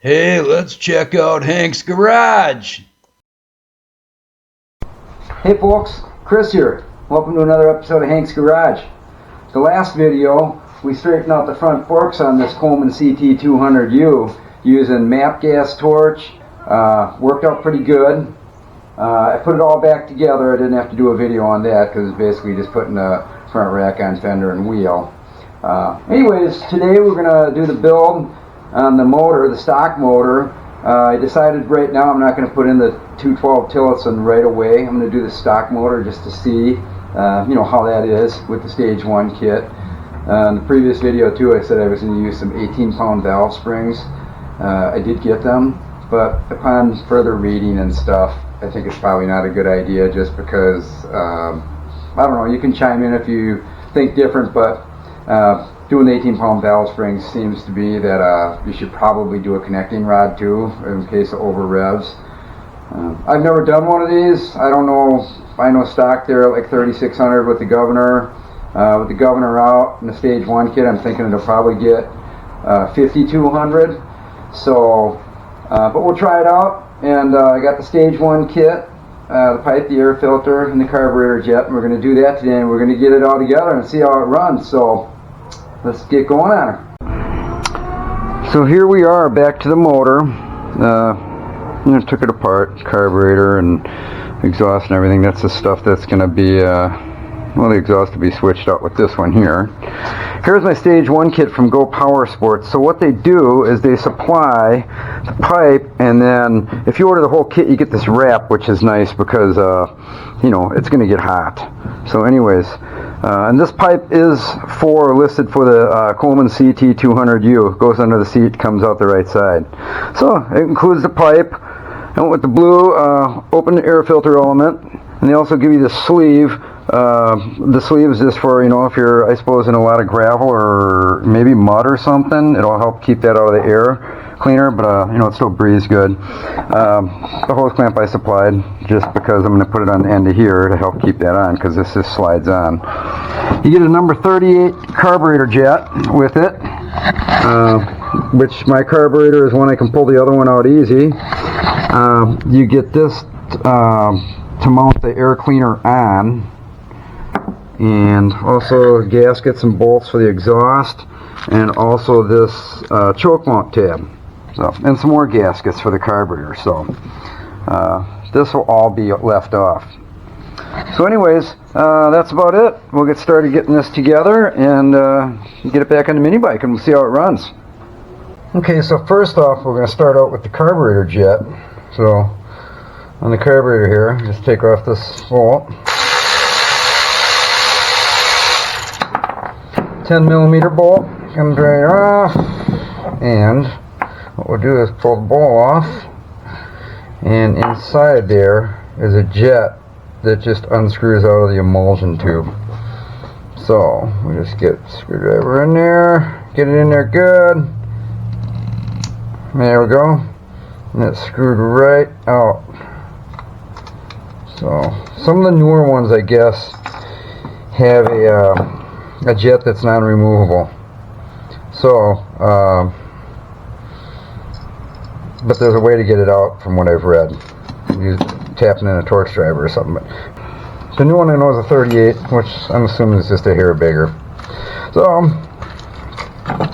Hey, let's check out Hank's garage. Hey folks, Chris here. Welcome to another episode of Hank's Garage. The last video, we straightened out the front forks on this Coleman CT200U using MAP gas torch. Worked out pretty good. I put it all back together. I didn't have to do a video on that because it's basically just putting the front rack on fender and wheel. Anyways, today we're going to do the build on the motor, the stock motor. I decided right now I'm not going to put in the 212 Tillotson right away. I'm going to do the stock motor just to see how that is with the Stage1 kit. In the previous video too, I said I was going to use some 18-pound valve springs. I did get them, but upon further reading and stuff, I think it's probably not a good idea just because, I don't know, you can chime in if you think different, but doing the 18-pound valve springs seems to be that you should probably do a connecting rod too in case of over revs. I've never done one of these. I don't know. I know stock there at like 3600 with the governor. With the governor out and the Stage1 kit, I'm thinking it'll probably get 5200. So, but we'll try it out. And I got the Stage1 kit, the pipe, the air filter, and the carburetor jet. And we're going to do that today, and we're going to get it all together and see how it runs. So let's get going on her. So here we are, back to the motor. Took it apart, carburetor and exhaust and everything. That's the stuff that's going to be, the exhaust to be switched out with this one here. Here's my Stage1 kit from Go Power Sports. So what they do is they supply the pipe, and then if you order the whole kit, you get this wrap, which is nice because, it's going to get hot. So anyways, and this pipe is listed for the Coleman CT200U. Goes under the seat, comes out the right side. So it includes the pipe, and with the blue open air filter element, and they also give you the sleeve. The sleeve is just for, if you're, I suppose, in a lot of gravel or maybe mud or something. It'll help keep that out of the air cleaner, but it still breathes good. The hose clamp I supplied just because I'm going to put it on the end of here to help keep that on, because this just slides on. You get a number 38 carburetor jet with it, which my carburetor is one I can pull the other one out easy. You get this to mount the air cleaner on, and also gaskets and bolts for the exhaust, and also this choke mount tab, and some more gaskets for the carburetor. So this will all be left off. So anyways, that's about it. We'll get started getting this together and get it back on the mini bike, and we'll see how it runs. Okay, so first off, we're going to start out with the carburetor jet. So on the carburetor here, just take off this bolt. 10mm bolt comes right off, and what we'll do is pull the bolt off, and inside there is a jet that just unscrews out of the emulsion tube. So we just get the screwdriver in there, get it in there good. There we go, and it's screwed right out. So some of the newer ones, I guess, have a jet that's non-removable. So, but there's a way to get it out from what I've read. Tapping in a torch driver or something. But the new one I know is a 38, which I'm assuming is just a hair bigger. So,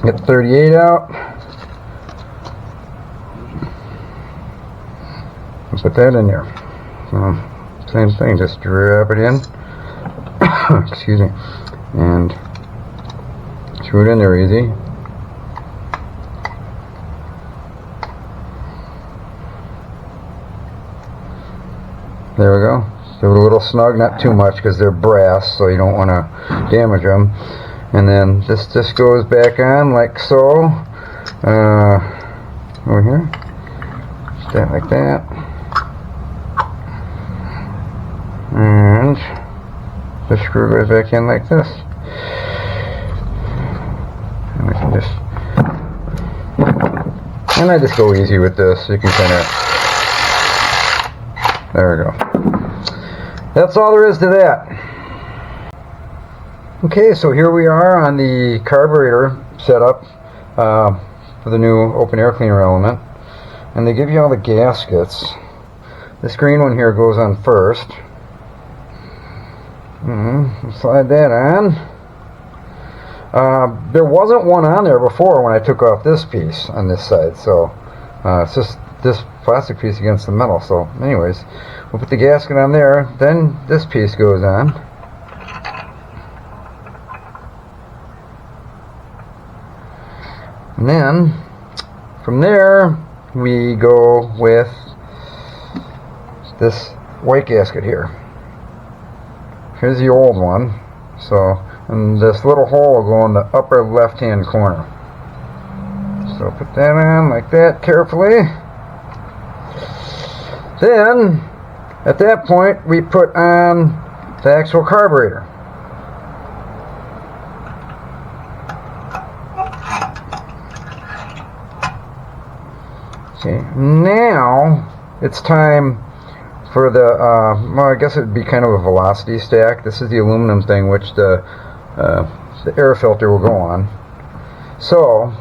get the 38 out. And put that in there. Same thing, just drop it in. Excuse me. And screw it in there easy. There we go. Give it a little snug, not too much because they're brass, so you don't want to damage them. And then this just goes back on like so. Over here. Stand like that. And the screw goes back in like this. And we can just, and I just go easy with this. You can kind of, there we go. That's all there is to that. Okay, so here we are on the carburetor setup for the new open air cleaner element. and they give you all the gaskets. This green one here goes on first. Slide that on. There wasn't one on there before when I took off this piece on this side, so it's just this plastic piece against the metal. So anyways, we'll put the gasket on there, then this piece goes on. And then from there we go with this white gasket here. Here's the old one. So, and this little hole will go in the upper left hand corner. So put that on like that carefully. Then at that point we put on the actual carburetor. Okay, now it's time for the, well, I guess it would be kind of a velocity stack. This is the aluminum thing which the air filter will go on. So,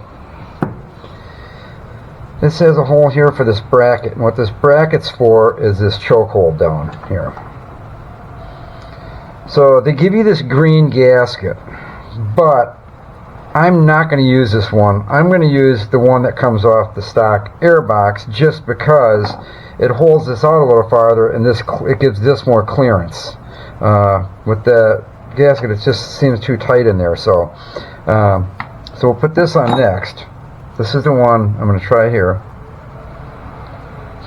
this has a hole here for this bracket. And what this bracket's for is this choke hole down here. So, they give you this green gasket, but I'm not going to use this one. I'm going to use the one that comes off the stock air box just because it holds this out a little farther and it gives this more clearance. With the gasket, it just seems too tight in there. So we'll put this on next. This is the one I'm going to try here.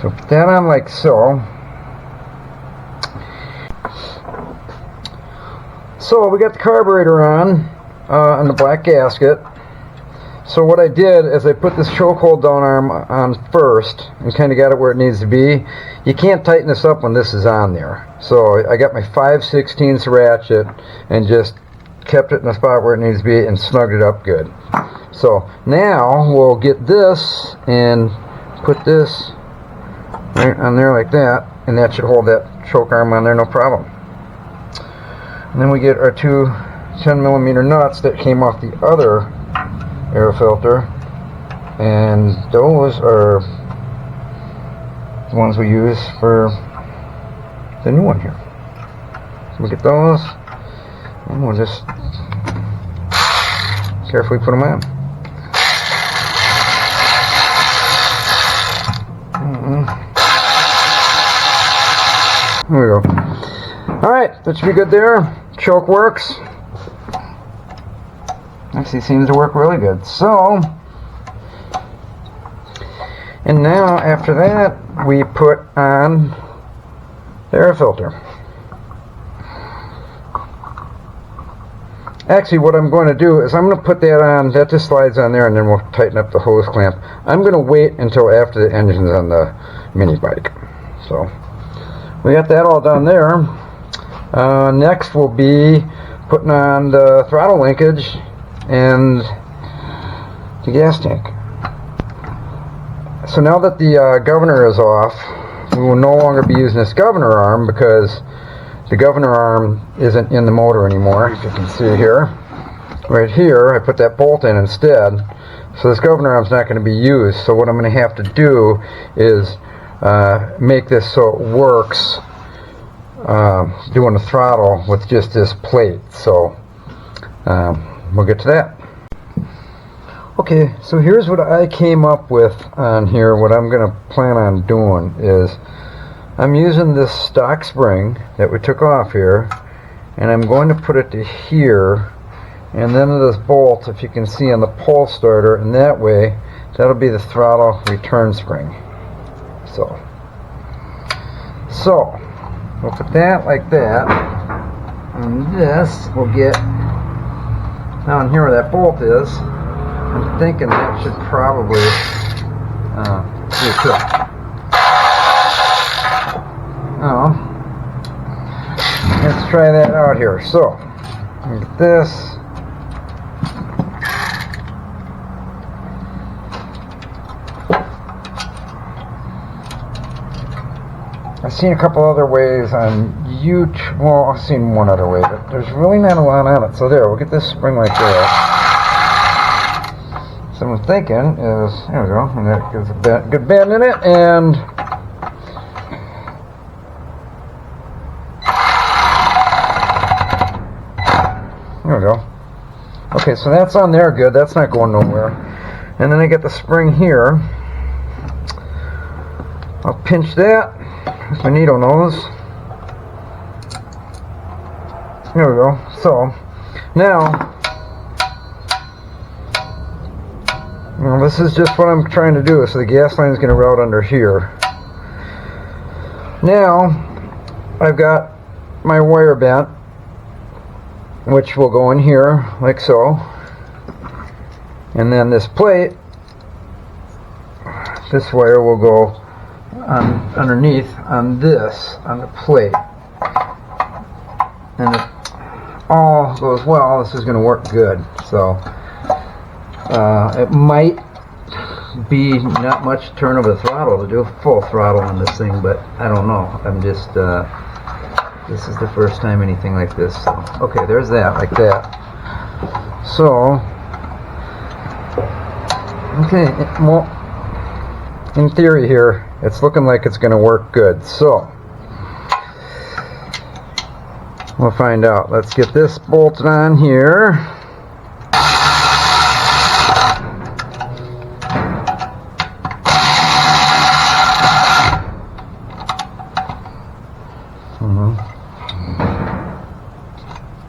So put that on like so. So we got the carburetor on the black gasket. So what I did is I put this chokehold down arm on first and kind of got it where it needs to be. You can't tighten this up when this is on there. So I got my 5/16 ratchet and just kept it in the spot where it needs to be and snugged it up good. So now we'll get this and put this right on there like that, and that should hold that choke arm on there no problem. And then we get our two 10mm nuts that came off the other air filter, and those are the ones we use for the new one here. So we get those and we'll just carefully put them on. There we go. Alright, that should be good there. Choke works. Actually seems to work really good. So, and now after that we put on the air filter. Actually what I'm going to do is I'm going to put that on, that just slides on there, and then we'll tighten up the hose clamp. I'm going to wait until after the engine's on the mini bike. So we got that all done there. Next we'll be putting on the throttle linkage and the gas tank. So now that the governor is off, we will no longer be using this governor arm because the governor arm isn't in the motor anymore. As you can see here, right here, I put that bolt in instead. So this governor arm is not going to be used. So what I'm going to have to do is make this so it works doing the throttle with just this plate. So we'll get to that. Okay, so here's what I came up with on here. What I'm going to plan on doing is I'm using this stock spring that we took off here, and I'm going to put it to here, and then this bolt, if you can see, on the pole starter, and that way that'll be the throttle return spring. So we'll put that like that, and this will get down here where that bolt is. I'm thinking that should probably be good. Oh, let's try that out here. So, get this. I've seen a couple other ways on YouTube. Well, I've seen one other way, but there's really not a lot on it. So there, we'll get this spring like that. So I'm thinking is, there we go, and that gives a good bend in it, and there we go. Okay, so that's on there good, that's not going nowhere. And then I get the spring here. I'll pinch that with my needle nose. There we go. So now, this is just what I'm trying to do. So the gas line is going to route under here. Now I've got my wire bent, which will go in here like so. And then this plate, this wire will go underneath on the plate. And if all goes well, this is going to work good. So it might be not much turn of the throttle to do full throttle on this thing, but I don't know. I'm just this is the first time anything like this. So, okay, there's that, like that. So okay, well, in theory here, it's looking like it's going to work good. So we'll find out. Let's get this bolted on here.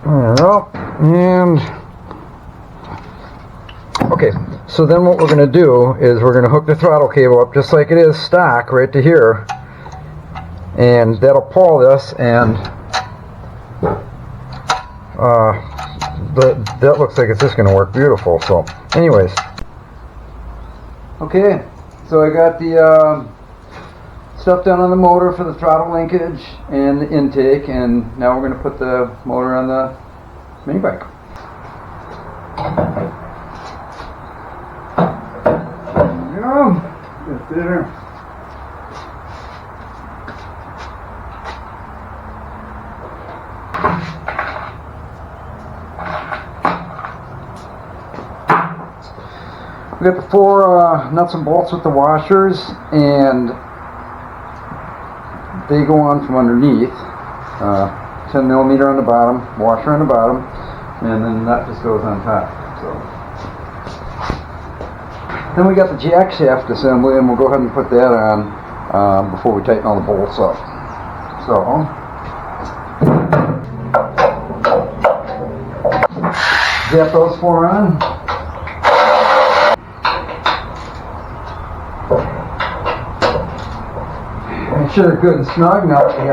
There we go. And okay, so then what we're going to do is we're going to hook the throttle cable up just like it is stock right to here, and that'll pull this, and that looks like it's just going to work beautiful. So anyways, okay, so I got the stuff done on the motor for the throttle linkage and the intake, and now we're going to put the motor on the mini bike. There we go. Get there. We got the 4 nuts and bolts with the washers, and they go on from underneath. 10 millimeter on the bottom, washer on the bottom, and then that just goes on top. So then we got the jack shaft assembly, and we'll go ahead and put that on before we tighten all the bolts up. So zap those 4 on. Make sure they're good and snug. Now that we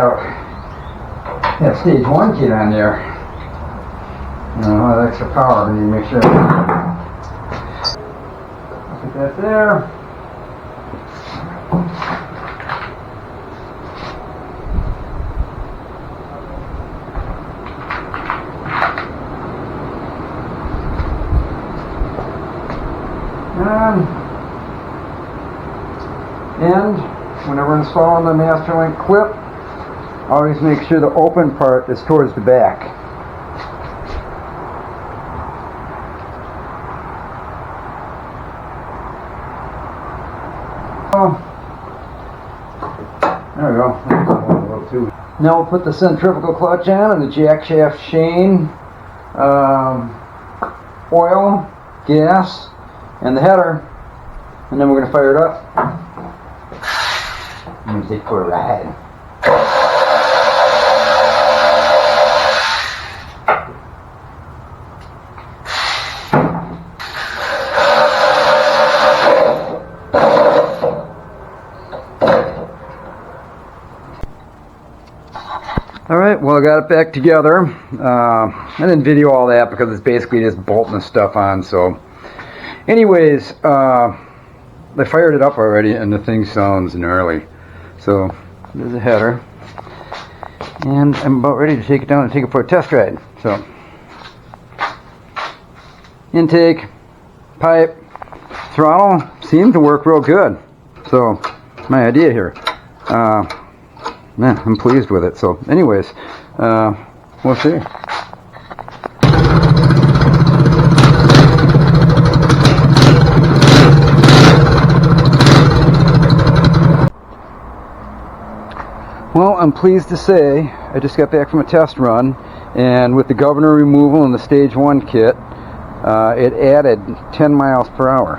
have stage 1 kit on there, that extra power, we need to make sure. Put that there. And whenever installing the master link clip, always make sure the open part is towards the back. There we go. Now we'll put the centrifugal clutch on and the jack shaft chain, oil, gas, and the header, and then we're going to fire it up. I'm going to take it for a ride. Alright, well I got it back together. I didn't video all that because it's basically just bolting the stuff on. So anyways, I fired it up already and the thing sounds gnarly. So there's a header, and I'm about ready to take it down and take it for a test ride. So intake, pipe, throttle seem to work real good. So my idea here, man, I'm pleased with it. So anyways, we'll see. Well, I'm pleased to say I just got back from a test run, and with the governor removal and the Stage 1 kit, it added 10 miles per hour.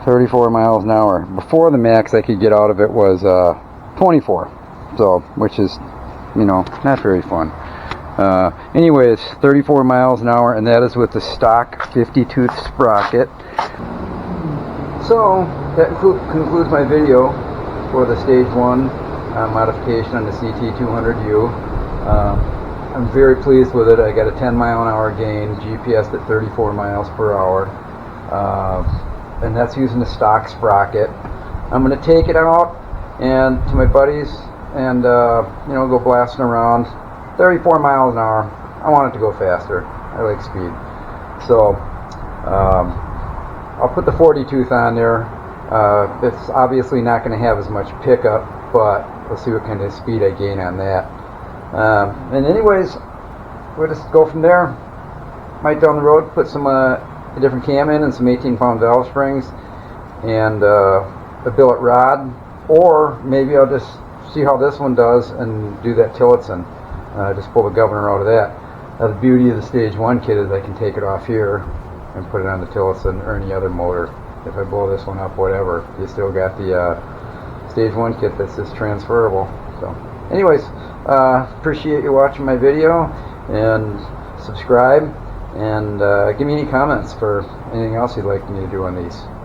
34 miles an hour. Before, the max I could get out of it was 24, so which is, you know, not very fun. Anyways, 34 miles an hour, and that is with the stock 50-tooth sprocket. So that concludes my video for the Stage 1 modification on the CT200U. I'm very pleased with it. I got a 10 mile an hour gain, GPS at 34 miles per hour, and that's using the stock sprocket. I'm going to take it out and to my buddies and you know, go blasting around. 34 miles an hour. I want it to go faster. I like speed. So I'll put the 40 tooth on there. It's obviously not going to have as much pickup, but we'll see what kind of speed I gain on that. And anyways, we'll just go from there. Might down the road put some a different cam in and some 18-pound valve springs and a billet rod, or maybe I'll just see how this one does and do that Tillotson. Just pull the governor out of that. The beauty of the Stage 1 kit is I can take it off here and put it on the Tillotson or any other motor. If I blow this one up, whatever, you still got the Stage 1 kit that's just transferable. So anyways, appreciate you watching my video, and subscribe, and give me any comments for anything else you'd like me to do on these.